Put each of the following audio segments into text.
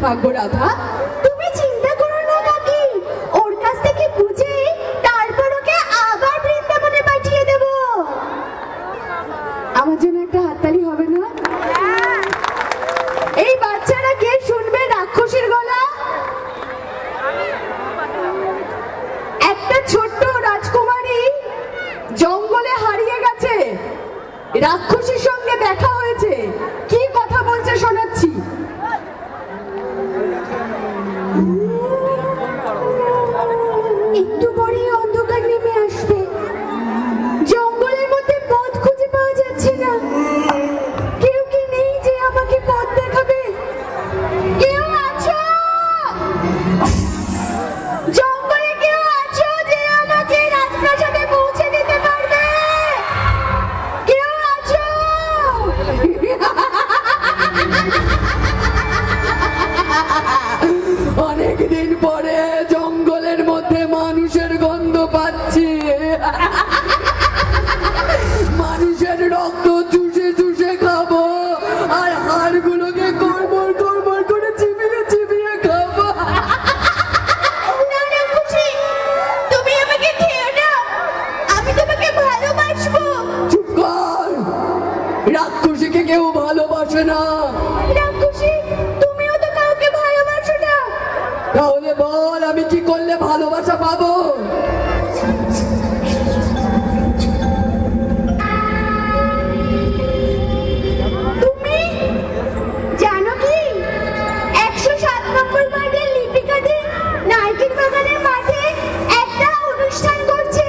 থাকবো রাধা। তুমি চিন্তা করো না কাকি, ওর কাছ থেকে বুঝে তারপর ওকে আবার বৃন্দাবনে পাঠিয়ে দেব। আমার জন্য একটা হাততালি হবে না? এই বাচ্চারা কে শুনবে রাক্ষসীর গলা? একটা ছোট্ট রাজকুমারী জঙ্গলে হারিয়ে গেছে, রাক্ষসীর সঙ্গে দেখা হয়েছে, কি কথা বলছে শোনাচ্ছি। একটু পরেই অন্ধকার নেমে আসবে, জঙ্গলের মধ্যে পথ খুঁজে পাওয়া যাচ্ছে না, কেউ কি নেই যে আমাকে পথ দেখাবে? কেউ আছো? জঙ্গলে কেউ আছো যে আমাকে রাজপ্রাসাদে পৌঁছে দিতে পারবে? কেউ আছো? অনেকদিন পরে জঙ্গলের মধ্যে মানুষের গন্ধ পাচ্ছি, মানুষের রক্ত চুষে চুষে খাবো আর হাড়গুলোকে কড়মড় কড়মড় করে চিবিয়ে চিবিয়ে খাবো। তুমি আমাকে খেও না, আমি তোমাকে ভালোবাসবো। চুপ কর, রাক্ষসীকে কেউ ভালোবাসে না। রাক্ষসী, তুমিও তো কাউকে ভালোবাসো না। তাহলে বল আমি কি করলে ভালোবাসা পাবো? তুমি জানো কি 107 নম্বর ওয়ার্ডের লিপিকাদের নারকেল বাগানের মাঠে একটা অনুষ্ঠান করছে,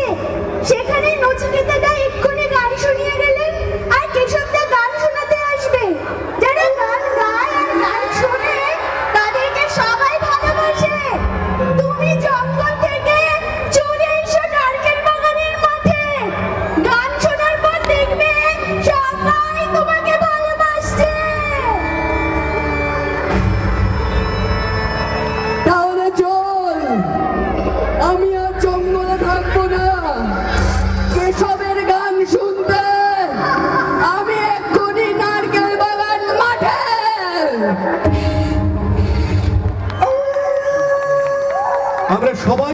সেখানে নচিকেতাদা এক্ষুনি গান শুনিয়ে গেলেন আর কেশবদা গান শোনাতে আসবে। যারা গান গায় আর গান শোনে তাদেরকে সবাই ভালোবাসে। তুমি জঙ্গল থেকে চলে এসো নারকেল বাগানের মাঠে, গান শোনার পর দেখবে সবাই তোমাকে ভালোবাসছে। তাহলে চল, আমি আর জঙ্গলে থাকবো না, কেশবের গান শুনতে আমি এক্ষুনি নারকেল বাগান মাঠে। আমরা সবাই